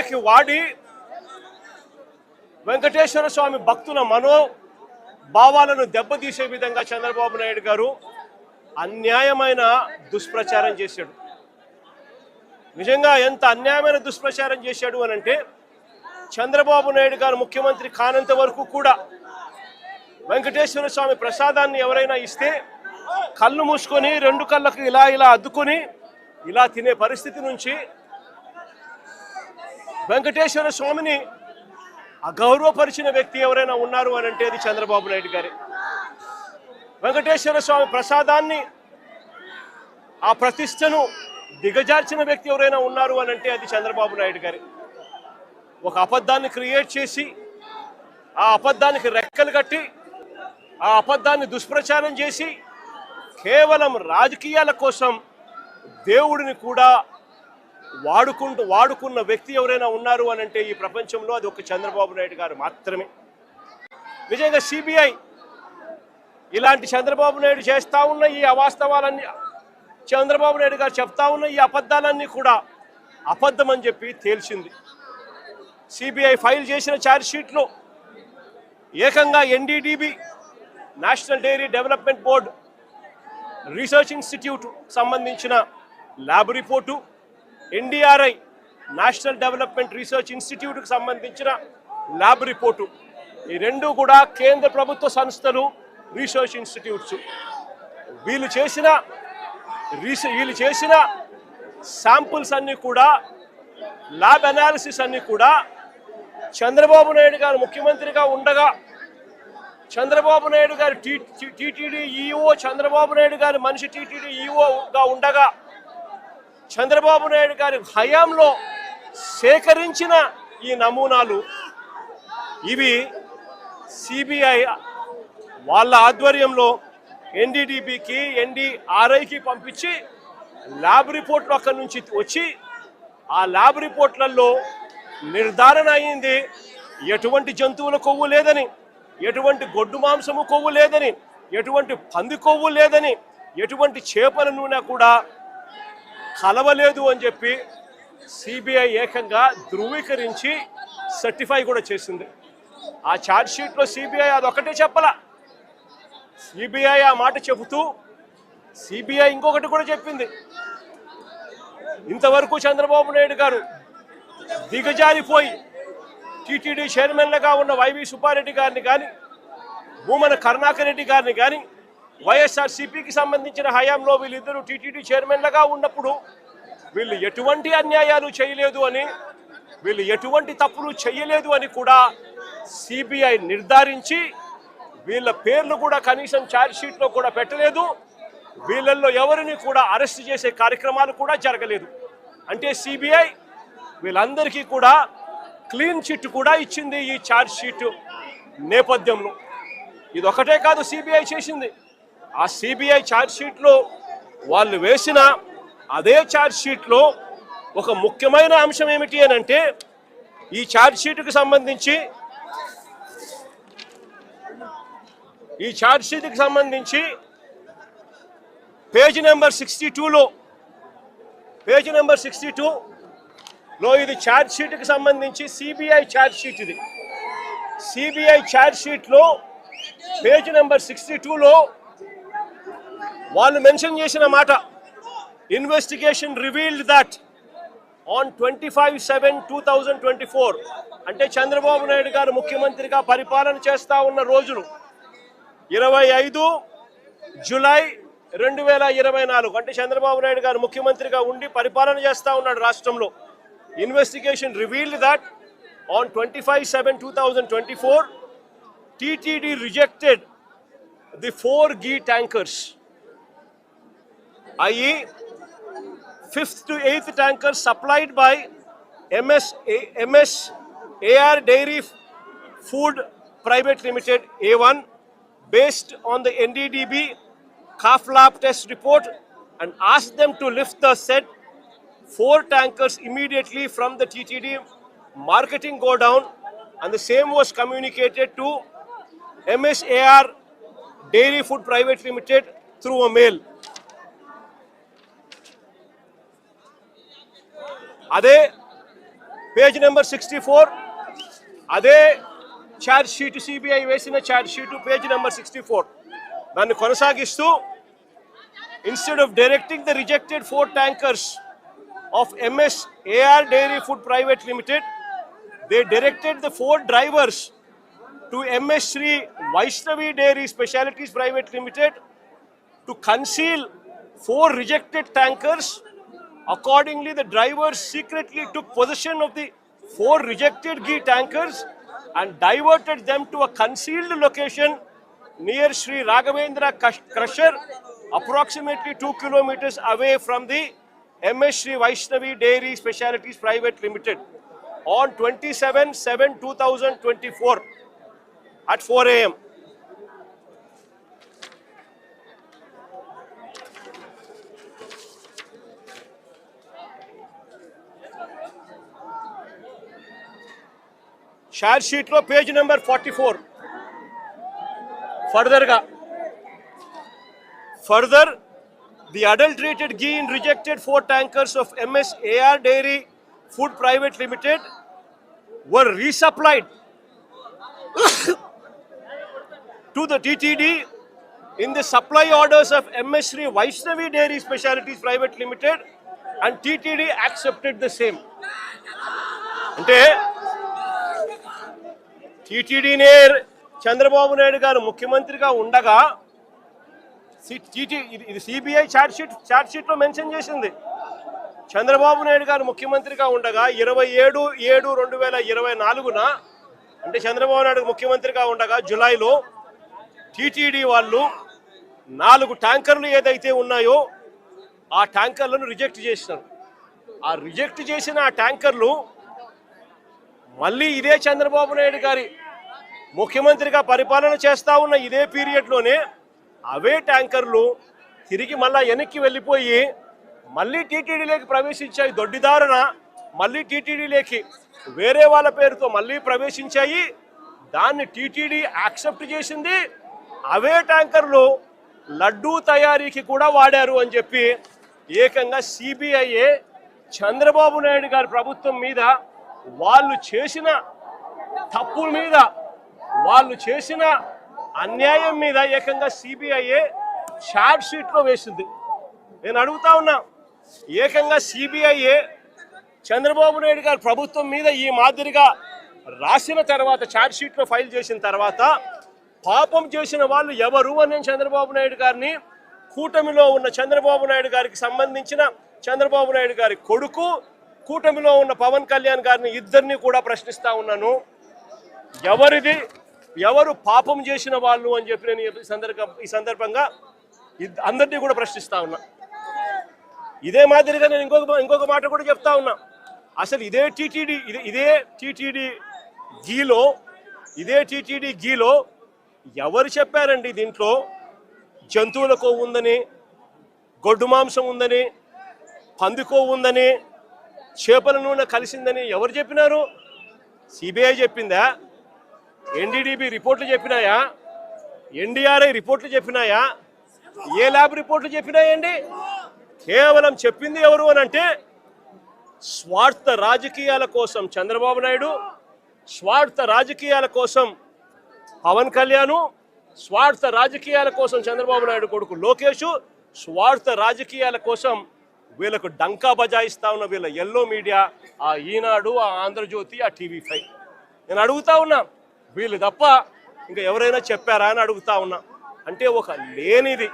సిబిఐకి వాడి వెంకటేశ్వర స్వామి భక్తుల మనోభావాలను దెబ్బతీసే విధంగా చంద్రబాబు నాయుడు గారు అన్యాయమైన దుష్ప్రచారం చేశాడు. నిజంగా ఎంత అన్యాయమైన దుష్ప్రచారం చేశాడు అని అంటే, చంద్రబాబు నాయుడు గారు ముఖ్యమంత్రి కానంత వరకు కూడా వెంకటేశ్వర స్వామి ప్రసాదాన్ని ఎవరైనా ఇస్తే కళ్ళు మూసుకొని రెండు కళ్ళకు ఇలా ఇలా అద్దుకొని ఇలా తినే పరిస్థితి నుంచి వెంకటేశ్వర స్వామిని అగౌరవపరిచిన వ్యక్తి ఎవరైనా ఉన్నారు అని అంటే అది చంద్రబాబు నాయుడు గారే. వెంకటేశ్వర స్వామి ప్రసాదాన్ని ఆ ప్రతిష్టను దిగజార్చిన వ్యక్తి ఎవరైనా ఉన్నారు అని అంటే అది చంద్రబాబు నాయుడు గారే. ఒక అబద్ధాన్ని క్రియేట్ చేసి ఆ అబద్ధానికి రెక్కలు కట్టి ఆ అబద్ధాన్ని దుష్ప్రచారం చేసి కేవలం రాజకీయాల కోసం దేవుడిని కూడా వాడుకున్న వ్యక్తి ఎవరైనా ఉన్నారు అని అంటే ఈ ప్రపంచంలో అది ఒక చంద్రబాబు నాయుడు గారు మాత్రమే. నిజంగా సిబిఐ ఇలాంటి చంద్రబాబు నాయుడు చేస్తా ఉన్న ఈ అవాస్తవాలన్నీ, చంద్రబాబు నాయుడు గారు చెప్తా ఉన్న ఈ అబద్ధాలన్నీ కూడా అబద్ధం అని చెప్పి తేల్చింది. సిబిఐ ఫైల్ చేసిన ఛార్జ్షీట్లో ఏకంగా NDDB national dairy development board research institute సంబంధించిన lab report, NDRI national development research ఇన్స్టిట్యూట్కి సంబంధించిన ల్యాబ్ రిపోర్టు, ఈ రెండు కూడా కేంద్ర ప్రభుత్వ సంస్థలు, రీసెర్చ్ ఇన్స్టిట్యూట్స్. వీళ్ళు చేసిన శాంపుల్స్ అన్నీ కూడా, ల్యాబ్ అనాలిసిస్ అన్నీ కూడా చంద్రబాబు నాయుడు గారు ముఖ్యమంత్రిగా ఉండగా, చంద్రబాబు నాయుడు గారు టీటీడీ ఈఓ, చంద్రబాబు నాయుడు గారి మనిషి టీటీడీ ఈఓగా ఉండగా చంద్రబాబు నాయుడు గారి హయాంలో సేకరించిన ఈ నమూనాలు ఇవి సిబిఐ వాళ్ళ ఆధ్వర్యంలో ఎన్డీడీబీకి, ఎన్డీఆర్ఐకి పంపించి ల్యాబ్ రిపోర్ట్లు అక్కడి నుంచి వచ్చి ఆ ల్యాబ్ రిపోర్ట్లలో నిర్ధారణ అయింది ఎటువంటి జంతువుల కొవ్వు లేదని, ఎటువంటి గొడ్డు మాంసము కొవ్వు లేదని, ఎటువంటి పంది కొవ్వు లేదని, ఎటువంటి చేపల నూనె కూడా కలవలేదు అని చెప్పి సిబిఐ ఏకంగా ధృవీకరించి సర్టిఫై కూడా చేసింది. ఆ ఛార్జ్షీట్లో సిబిఐ అదొకటే చెప్పలా. సిబిఐ ఆ మాట చెబుతూ సిబిఐ ఇంకొకటి కూడా చెప్పింది. ఇంతవరకు చంద్రబాబు నాయుడు గారు దిగజారిపోయి టీటీడీ చైర్మన్లుగా ఉన్న వైవి సుబ్బారెడ్డి గారిని కానీ, భూమన కరుణాకర్ రెడ్డి గారిని కానీ, వైఎస్ఆర్సీపీకి సంబంధించిన హయాంలో వీళ్ళిద్దరూ టీటీడీ చైర్మన్లుగా ఉన్నప్పుడు వీళ్ళు ఎటువంటి అన్యాయాలు చేయలేదు అని, వీళ్ళు ఎటువంటి తప్పులు చేయలేదు అని కూడా సిబిఐ నిర్ధారించి వీళ్ళ పేర్లు కూడా కనీసం ఛార్జ్షీట్లో కూడా పెట్టలేదు. వీళ్ళల్లో ఎవరిని కూడా అరెస్ట్ చేసే కార్యక్రమాలు కూడా జరగలేదు. అంటే సిబిఐ వీళ్ళందరికీ కూడా క్లీన్ చిట్ కూడా ఇచ్చింది ఈ ఛార్జ్షీట్ నేపథ్యంలో. ఇది ఒకటే కాదు సిబిఐ చేసింది. ఆ సిబిఐ ఛార్జ్షీట్లో వాళ్ళు వేసిన అదే ఛార్జ్షీట్లో ఒక ముఖ్యమైన అంశం ఏమిటి అని అంటే, ఈ ఛార్జ్షీట్కి సంబంధించి పేజ్ నెంబర్ 62లో ఇది ఛార్జ్షీట్కి సంబంధించి సిబిఐ ఛార్జ్షీట్. ఇది సిబిఐ ఛార్జ్షీట్లో పేజ్ నెంబర్ 62లో వాళ్ళు మెన్షన్ చేసిన మాట, ఇన్వెస్టిగేషన్ రివీల్డ్ దట్ ఆన్ 25/7/2024 అంటే చంద్రబాబు నాయుడు గారు ముఖ్యమంత్రిగా పరిపాలన చేస్తూ ఉన్న రోజులు 25 జూలై 2024 అంటే చంద్రబాబు నాయుడు గారు ముఖ్యమంత్రిగా ఉండి పరిపాలన చేస్తూ ఉన్నాడు రాష్ట్రంలో. Investigation revealed that on 25/7/2024 TTD rejected the 4 ghee tankers, i.e. 5th to 8th tankers supplied by MSAR Dairy Food Private Limited A1 based on the NDDB calf lab test report and asked them to lift the said 4 tankers immediately from the TTD marketing godown, and the same was communicated to MSAR Dairy Food Private Limited through a mail. అదే page number 64 అదే charge sheet CBI వేసిన charge sheet page number 64 దాన్ని కొనసాగిస్తూ instead of directing the rejected 4 tankers of MS AR Dairy Food Private Limited, they directed the 4 drivers to MS Sri Vaishnavi Dairy Specialities Private Limited to conceal 4 rejected tankers. Accordingly, the drivers secretly took possession of the 4 rejected ghee tankers and diverted them to a concealed location near Sri Raghavendra Crusher, approximately 2 kilometers away from the MS Sri Vaishnavi Dairy Specialities Private Limited on 27/7/2024 at 4 a.m. Charge sheet lo page number 44. Further, the adulterated ghee in rejected 4 tankers of MS AR Dairy Food Private Limited were resupplied to the TTD in the supply orders of MS Sri Vaishnavi Dairy Specialities Private Limited, and TTD accepted the same. అంటే టీటీడీనే చంద్రబాబు నాయుడు గారు ముఖ్యమంత్రిగా ఉండగా ఇది CBI charge షీట్లో mention చేసింది. చంద్రబాబు నాయుడు గారు ముఖ్యమంత్రిగా ఉండగా 27/7/2024 అంటే చంద్రబాబు నాయుడు ముఖ్యమంత్రిగా ఉండగా జూలైలో టీటీడీ వాళ్ళు 4 ట్యాంకర్లు ఏదైతే ఉన్నాయో ఆ ట్యాంకర్లను రిజెక్ట్ చేసినారు. ఆ రిజెక్ట్ చేసిన ఆ ట్యాంకర్లు మళ్ళీ ఇదే చంద్రబాబు నాయుడు గారి ముఖ్యమంత్రిగా పరిపాలన చేస్తూ ఉన్న ఇదే పీరియడ్లోనే అవే ట్యాంకర్లు తిరిగి మళ్ళా వెనక్కి వెళ్ళిపోయి మళ్ళీ టీటీడీలోకి ప్రవేశించాయి. దొడ్డిదారున మళ్ళీ టీటీడీలోకి వేరే వాళ్ళ పేరుతో మళ్ళీ ప్రవేశించాయి. దాన్ని టీటీడీ యాక్సెప్ట్ చేసింది. అవే ట్యాంకర్లు లడ్డూ తయారీకి కూడా వాడారు అని చెప్పి ఏకంగా సిబిఐఏ చంద్రబాబు నాయుడు గారి ప్రభుత్వం మీద వాళ్ళు చేసిన తప్పుల మీద వాళ్ళు చేసిన అన్యాయం మీద ఏకంగా సిబిఐఏ ఛార్జ్ షీట్లో వేసింది. నేను అడుగుతా ఉన్నా, ఏకంగా సిబిఐఏ చంద్రబాబు నాయుడు గారి ప్రభుత్వం మీద ఈ మాదిరిగా రాసిన తర్వాత ఛార్జ్ షీట్లో ఫైల్ చేసిన తర్వాత పాపం చేసిన వాళ్ళు ఎవరు అని చంద్రబాబు నాయుడు గారిని, కూటమిలో ఉన్న చంద్రబాబు నాయుడు గారికి సంబంధించిన చంద్రబాబు నాయుడు గారి కొడుకు, కూటమిలో ఉన్న పవన్ కళ్యాణ్ గారిని ఇద్దరిని కూడా ప్రశ్నిస్తా ఉన్నాను. ఎవరు పాపం చేసిన వాళ్ళు అని చెప్పి నేను ఈ సందర్భంగా అందరినీ కూడా ప్రశ్నిస్తా ఉన్నా. ఇదే మాదిరిగా నేను ఇంకొక మాట కూడా చెప్తా ఉన్నా. అసలు ఇదే టీటీడీ గీలో ఎవరు చెప్పారండి దీంట్లో జంతువుల కొవ్వు ఉందని, గొడ్డు మాంసం ఉందని, పంది కొవ్వు ఉందని, చేపల నూనె కలిసిందని ఎవరు చెప్పినారు? సిబిఐ చెప్పిందా? ఎన్డీడీబీ రిపోర్ట్లు చెప్పినాయా? ఎన్డీఆర్ఐ రిపోర్ట్లు చెప్పినాయా? ఏ ల్యాబ్ రిపోర్ట్లు చెప్పినాయండి? కేవలం చెప్పింది ఎవరు అని అంటే స్వార్థ రాజకీయాల కోసం చంద్రబాబు నాయుడు, స్వార్థ రాజకీయాల కోసం పవన్ కళ్యాణ్, స్వార్థ రాజకీయాల కోసం చంద్రబాబు నాయుడు కొడుకు లోకేష్, స్వార్థ రాజకీయాల కోసం వీళ్ళకు డంకా బజాయిస్తా ఉన్న వీళ్ళ ఎల్లో మీడియా, ఆ ఈనాడు, ఆ ఆంధ్రజ్యోతి, ఆ టీవీ5. నేను అడుగుతా ఉన్నా, వీళ్ళు తప్ప ఇంకా ఎవరైనా చెప్పారా అని అడుగుతా ఉన్నా. అంటే ఒక లేనిది,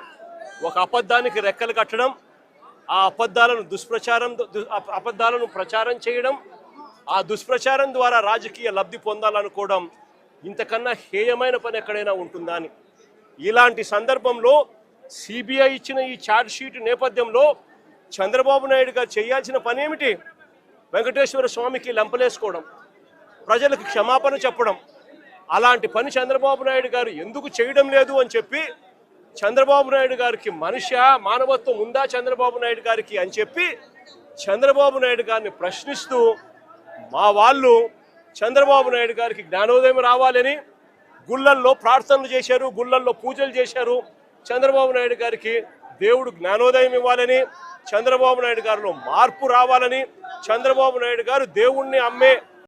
ఒక అబద్ధానికి రెక్కలు కట్టడం, ఆ అబద్ధాలను ప్రచారం చేయడం, ఆ దుష్ప్రచారం ద్వారా రాజకీయ లబ్ధి పొందాలనుకోవడం ఇంతకన్నా హేయమైన పని ఎక్కడైనా ఉంటుందా అని. ఇలాంటి సందర్భంలో సిబిఐ ఇచ్చిన ఈ ఛార్జ్ షీట్ నేపథ్యంలో చంద్రబాబు నాయుడు గారు చేయాల్సిన పని ఏమిటి? వెంకటేశ్వర స్వామికి లెంపలేసుకోవడం, ప్రజలకు క్షమాపణ చెప్పడం. అలాంటి పని చంద్రబాబు నాయుడు గారు ఎందుకు చేయడం లేదు అని చెప్పి, చంద్రబాబు నాయుడు గారికి మానవత్వం ఉందా చంద్రబాబు నాయుడు గారికి అని చెప్పి చంద్రబాబు నాయుడు గారిని ప్రశ్నిస్తూ మా వాళ్ళు చంద్రబాబు నాయుడు గారికి జ్ఞానోదయం రావాలని గుళ్ళల్లో ప్రార్థనలు చేశారు, గుళ్ళల్లో పూజలు చేశారు, చంద్రబాబు నాయుడు గారికి దేవుడు జ్ఞానోదయం ఇవ్వాలని, చంద్రబాబు నాయుడు గారిలో మార్పు రావాలని, చంద్రబాబు నాయుడు గారు దేవుణ్ణి అమ్మే